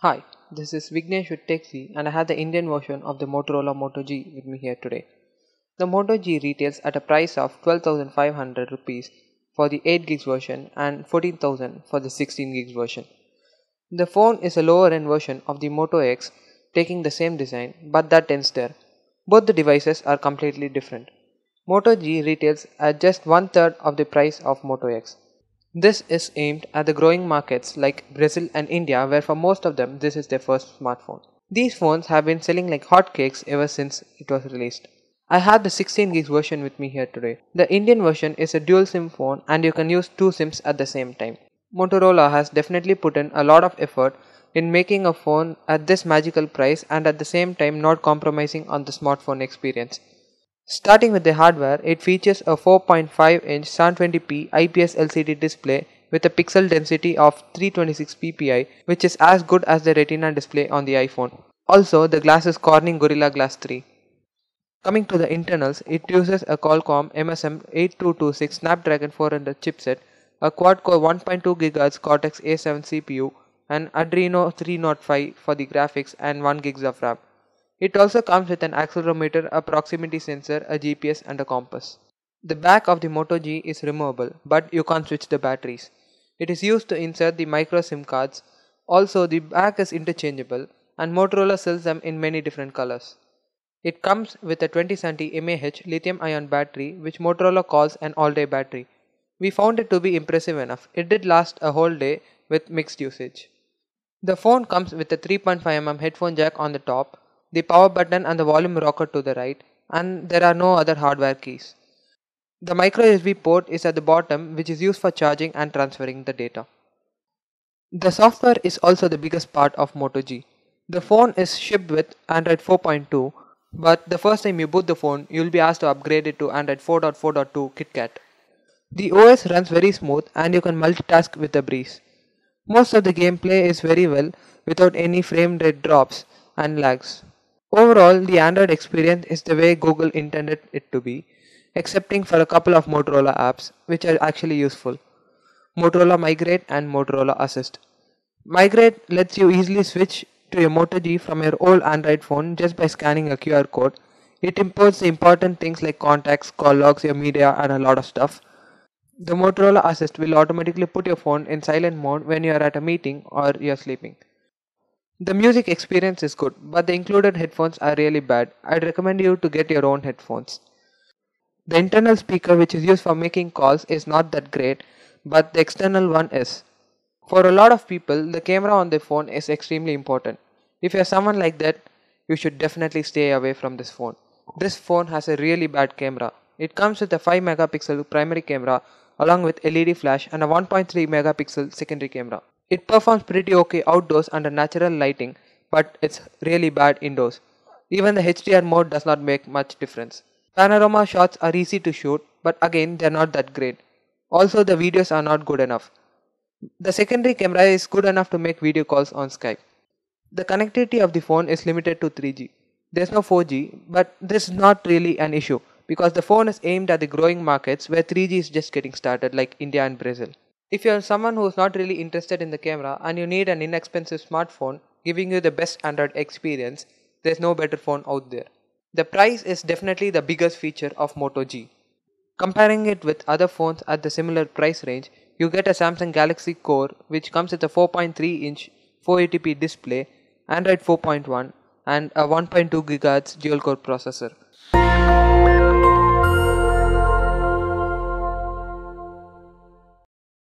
Hi, this is Vignesh with Techy and I have the Indian version of the Motorola Moto G with me here today. The Moto G retails at a price of 12,500 rupees for the 8 gigs version and 14,000 for the 16 gigs version. The phone is a lower end version of the Moto X, taking the same design, but that ends there. Both the devices are completely different. Moto G retails at just one third of the price of Moto X. This is aimed at the growing markets like Brazil and India, where for most of them this is their first smartphone. These phones have been selling like hotcakes ever since it was released. I have the 16 gigs version with me here today. The Indian version is a dual SIM phone and you can use two SIMs at the same time. Motorola has definitely put in a lot of effort in making a phone at this magical price and at the same time not compromising on the smartphone experience. Starting with the hardware, it features a 4.5-inch 720p IPS LCD display with a pixel density of 326 ppi, which is as good as the Retina display on the iPhone. Also, the glass is Corning Gorilla Glass 3. Coming to the internals, it uses a Qualcomm MSM 8226 Snapdragon 400 chipset, a quad-core 1.2 GHz Cortex A7 CPU, and Adreno 305 for the graphics and 1 GB of RAM. It also comes with an accelerometer, a proximity sensor, a GPS and a compass. The back of the Moto G is removable, but you can't switch the batteries. It is used to insert the micro SIM cards. Also, the back is interchangeable and Motorola sells them in many different colors. It comes with a 2070 mAh lithium-ion battery which Motorola calls an all-day battery. We found it to be impressive enough. It did last a whole day with mixed usage. The phone comes with a 3.5mm headphone jack on the top, the power button and the volume rocker to the right, and there are no other hardware keys. The micro USB port is at the bottom, which is used for charging and transferring the data. The software is also the biggest part of Moto G. The phone is shipped with Android 4.2, but the first time you boot the phone, you will be asked to upgrade it to Android 4.4.2 KitKat. The OS runs very smooth and you can multitask with a breeze. Most of the gameplay is very well without any frame rate drops and lags. Overall, the Android experience is the way Google intended it to be, excepting for a couple of Motorola apps which are actually useful. Motorola Migrate and Motorola Assist. Migrate lets you easily switch to your Moto G from your old Android phone just by scanning a QR code. It imports the important things like contacts, call logs, your media and a lot of stuff. The Motorola Assist will automatically put your phone in silent mode when you are at a meeting or you are sleeping. The music experience is good, but the included headphones are really bad. I'd recommend you to get your own headphones. The internal speaker which is used for making calls is not that great, but the external one is. For a lot of people, the camera on their phone is extremely important. If you're someone like that, you should definitely stay away from this phone. This phone has a really bad camera. It comes with a 5 megapixel primary camera along with LED flash and a 1.3 megapixel secondary camera. It performs pretty okay outdoors under natural lighting, but it's really bad indoors. Even the HDR mode does not make much difference. Panorama shots are easy to shoot, but again they are not that great. Also the videos are not good enough. The secondary camera is good enough to make video calls on Skype. The connectivity of the phone is limited to 3G. There is no 4G, but this is not really an issue because the phone is aimed at the growing markets where 3G is just getting started like India and Brazil. If you are someone who is not really interested in the camera and you need an inexpensive smartphone giving you the best Android experience, there is no better phone out there. The price is definitely the biggest feature of Moto G. Comparing it with other phones at the similar price range, you get a Samsung Galaxy Core which comes with a 4.3-inch 480p display, Android 4.1 and a 1.2 GHz dual-core processor.